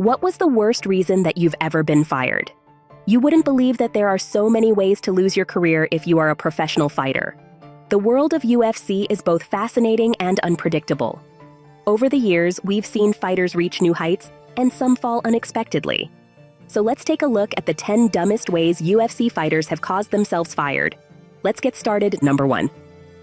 What was the worst reason that you've ever been fired? You wouldn't believe that there are so many ways to lose your career if you are a professional fighter. The world of UFC is both fascinating and unpredictable. Over the years, we've seen fighters reach new heights, and some fall unexpectedly. So let's take a look at the 10 dumbest ways UFC fighters have caused themselves fired. Let's get started. Number 1.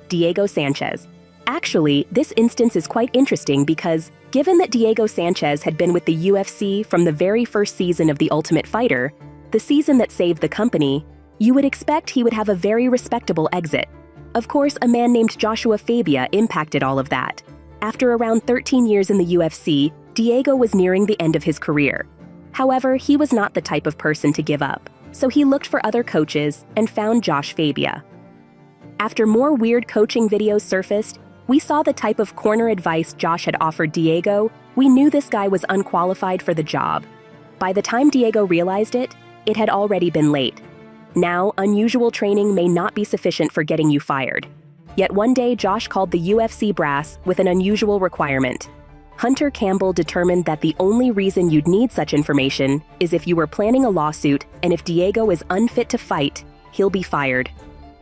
Diego Sanchez. Actually, this instance is quite interesting because, given that Diego Sanchez had been with the UFC from the very first season of The Ultimate Fighter, the season that saved the company, you would expect he would have a very respectable exit. Of course, a man named Joshua Fabia impacted all of that. After around 13 years in the UFC, Diego was nearing the end of his career. However, he was not the type of person to give up, so he looked for other coaches and found Josh Fabia. After more weird coaching videos surfaced, we saw the type of corner advice Josh had offered Diego. We knew this guy was unqualified for the job. By the time Diego realized it, it had already been late. Now, unusual training may not be sufficient for getting you fired. Yet one day, Josh called the UFC brass with an unusual requirement. Hunter Campbell determined that the only reason you'd need such information is if you were planning a lawsuit, and if Diego is unfit to fight, he'll be fired.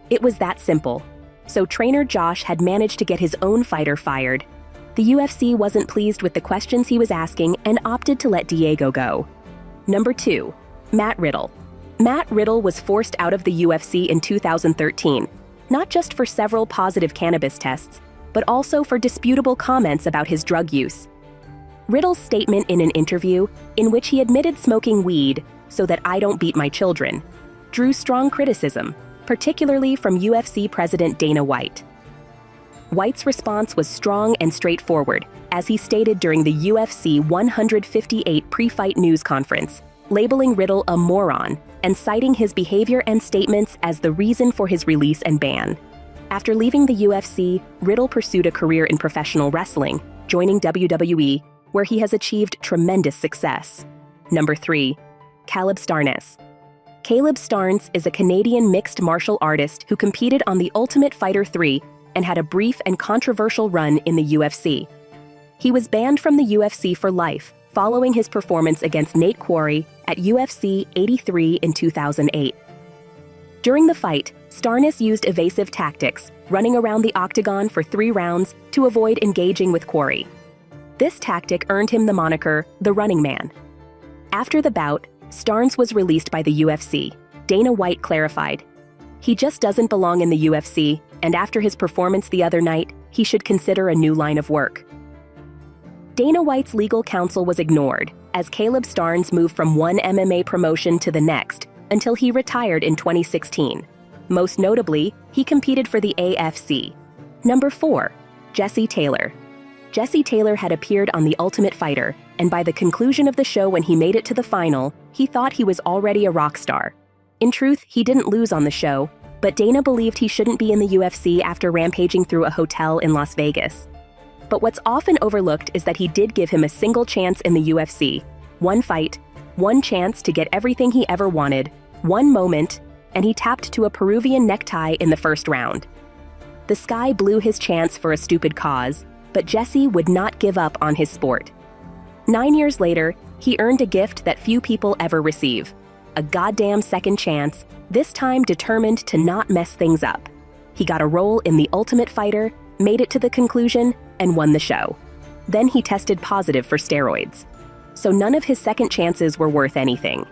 It was that simple. So trainer Josh had managed to get his own fighter fired. The UFC wasn't pleased with the questions he was asking and opted to let Diego go. Number 2. Matt Riddle. Matt Riddle was forced out of the UFC in 2013, not just for several positive cannabis tests, but also for disputable comments about his drug use. Riddle's statement in an interview, in which he admitted smoking weed so that I don't beat my children, drew strong criticism, particularly from UFC President Dana White. White's response was strong and straightforward, as he stated during the UFC 158 pre-fight news conference, labeling Riddle a moron and citing his behavior and statements as the reason for his release and ban. After leaving the UFC, Riddle pursued a career in professional wrestling, joining WWE, where he has achieved tremendous success. Number 3. Caleb Starnes. Caleb Starnes is a Canadian mixed martial artist who competed on The Ultimate Fighter 3 and had a brief and controversial run in the UFC. He was banned from the UFC for life following his performance against Nate Quarry at UFC 83 in 2008. During the fight, Starnes used evasive tactics, running around the octagon for 3 rounds to avoid engaging with Quarry. This tactic earned him the moniker, the Running Man. After the bout, Starnes was released by the UFC. Dana White clarified, "He just doesn't belong in the UFC, and after his performance the other night, he should consider a new line of work." Dana White's legal counsel was ignored, as Caleb Starnes moved from one MMA promotion to the next, until he retired in 2016. Most notably, he competed for the AFC. Number 4. Jesse Taylor. Jesse Taylor had appeared on The Ultimate Fighter, and by the conclusion of the show when he made it to the final, he thought he was already a rock star. In truth, he didn't lose on the show, but Dana believed he shouldn't be in the UFC after rampaging through a hotel in Las Vegas. But what's often overlooked is that he did give him a single chance in the UFC. One fight, one chance to get everything he ever wanted, one moment, and he tapped to a Peruvian necktie in the first round. The sky blew his chance for a stupid cause, but Jesse would not give up on his sport. 9 years later, he earned a gift that few people ever receive. A goddamn second chance, this time determined to not mess things up. He got a role in The Ultimate Fighter, made it to the conclusion, and won the show. Then he tested positive for steroids. So none of his second chances were worth anything.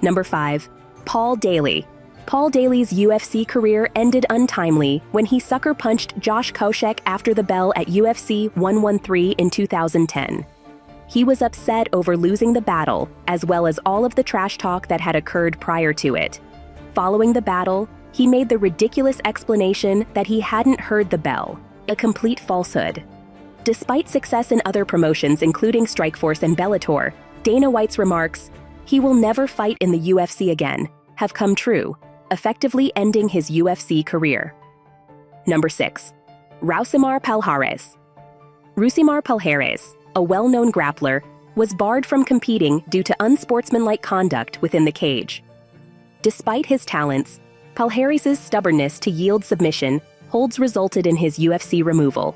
Number 5. Paul Daley. Paul Daley's UFC career ended untimely when he sucker punched Josh Koscheck after the bell at UFC 113 in 2010. He was upset over losing the battle, as well as all of the trash talk that had occurred prior to it. Following the battle, he made the ridiculous explanation that he hadn't heard the bell, a complete falsehood. Despite success in other promotions including Strikeforce and Bellator, Dana White's remarks, "He will never fight in the UFC again," have come true, effectively ending his UFC career. Number 6. Rousimar Palhares. Rousimar Palhares, a well-known grappler, was barred from competing due to unsportsmanlike conduct within the cage. Despite his talents, Palhares' stubbornness to yield submission holds resulted in his UFC removal.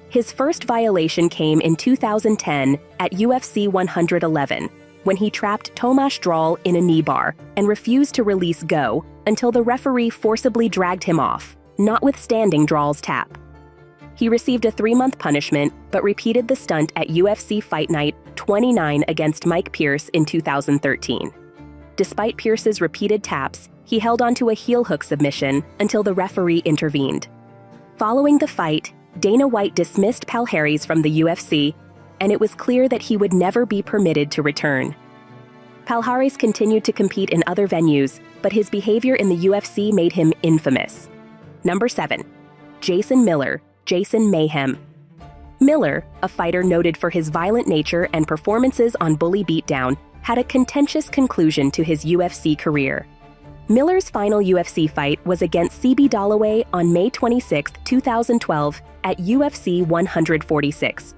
His first violation came in 2010 at UFC 111, when he trapped Tomasz Drol in a knee bar and refused to release go until the referee forcibly dragged him off, notwithstanding Drol's tap. He received a 3-month punishment, but repeated the stunt at UFC Fight Night 29 against Mike Pierce in 2013. Despite Pierce's repeated taps, he held onto a heel hook submission until the referee intervened. Following the fight, Dana White dismissed Palhares from the UFC, and it was clear that he would never be permitted to return. Palhares continued to compete in other venues, but his behavior in the UFC made him infamous. Number 7. Jason Miller, Jason Mayhem. Miller, a fighter noted for his violent nature and performances on Bully Beatdown, had a contentious conclusion to his UFC career. Miller's final UFC fight was against CB Dollaway on May 26, 2012, at UFC 146.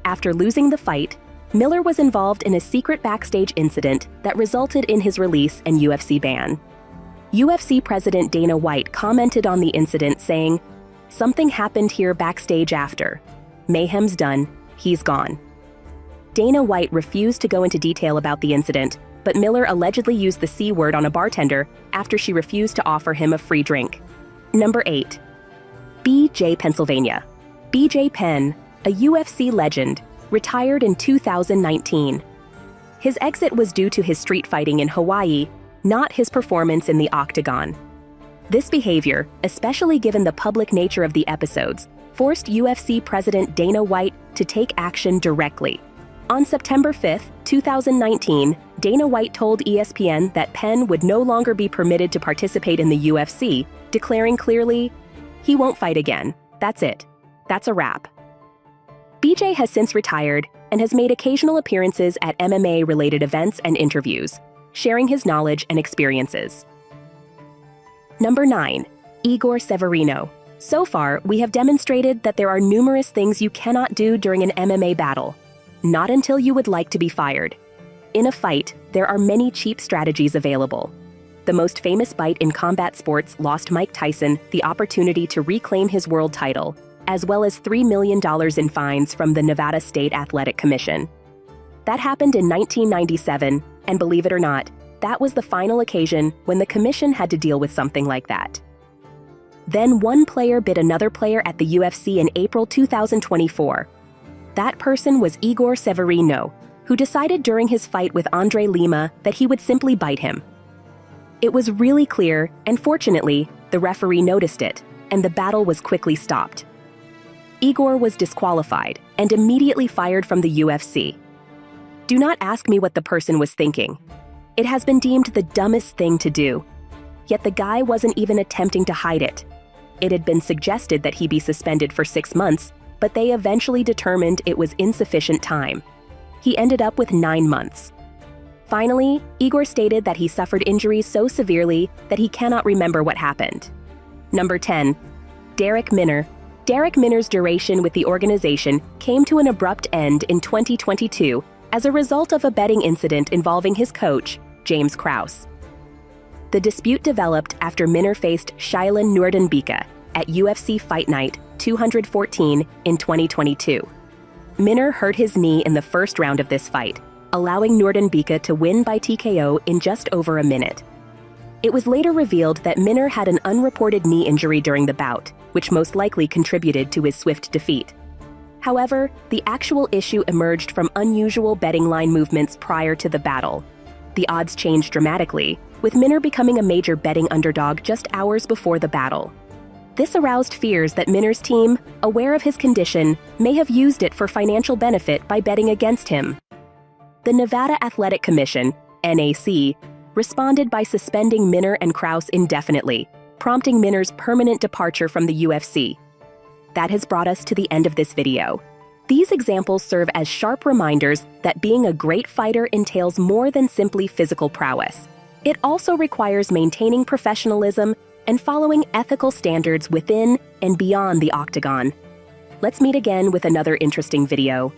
After losing the fight, Miller was involved in a secret backstage incident that resulted in his release and UFC ban. UFC President Dana White commented on the incident, saying, "Something happened here backstage after. Mayhem's done, he's gone." Dana White refused to go into detail about the incident, but Miller allegedly used the C word on a bartender after she refused to offer him a free drink. Number 8. BJ Pennsylvania. BJ Penn, a UFC legend, retired in 2019. His exit was due to his street fighting in Hawaii, not his performance in the octagon. This behavior, especially given the public nature of the episodes, forced UFC President Dana White to take action directly. On September 5, 2019, Dana White told ESPN that Penn would no longer be permitted to participate in the UFC, declaring clearly, "He won't fight again. That's it. That's a wrap." BJ has since retired and has made occasional appearances at MMA-related events and interviews, sharing his knowledge and experiences. Number 9. Igor Severino. So far, we have demonstrated that there are numerous things you cannot do during an MMA battle. Not until you would like to be fired. In a fight, there are many cheap strategies available. The most famous bite in combat sports lost Mike Tyson the opportunity to reclaim his world title, as well as $3 million in fines from the Nevada State Athletic Commission. That happened in 1997, and believe it or not, that was the final occasion when the commission had to deal with something like that. Then one player bit another player at the UFC in April 2024. That person was Igor Severino, who decided during his fight with Andre Lima that he would simply bite him. It was really clear, and fortunately, the referee noticed it, and the battle was quickly stopped. Igor was disqualified and immediately fired from the UFC. Do not ask me what the person was thinking. It has been deemed the dumbest thing to do. Yet the guy wasn't even attempting to hide it. It had been suggested that he be suspended for 6 months, but they eventually determined it was insufficient time. He ended up with 9 months. Finally, Igor stated that he suffered injuries so severely that he cannot remember what happened. Number 10. Darrick Minner. Darrick Minner's duration with the organization came to an abrupt end in 2022 as a result of a betting incident involving his coach, James Krause. The dispute developed after Minner faced Shailen Nurdenbeke at UFC Fight Night 214 in 2022. Minner hurt his knee in the first round of this fight, allowing Nurdenbeke to win by TKO in just over a minute. It was later revealed that Minner had an unreported knee injury during the bout, which most likely contributed to his swift defeat. However, the actual issue emerged from unusual betting line movements prior to the battle. The odds changed dramatically, with Minner becoming a major betting underdog just hours before the battle. This aroused fears that Minner's team, aware of his condition, may have used it for financial benefit by betting against him. The Nevada Athletic Commission, NAC, responded by suspending Minner and Krause indefinitely, prompting Minner's permanent departure from the UFC. That has brought us to the end of this video. These examples serve as sharp reminders that being a great fighter entails more than simply physical prowess. It also requires maintaining professionalism and following ethical standards within and beyond the octagon. Let's meet again with another interesting video.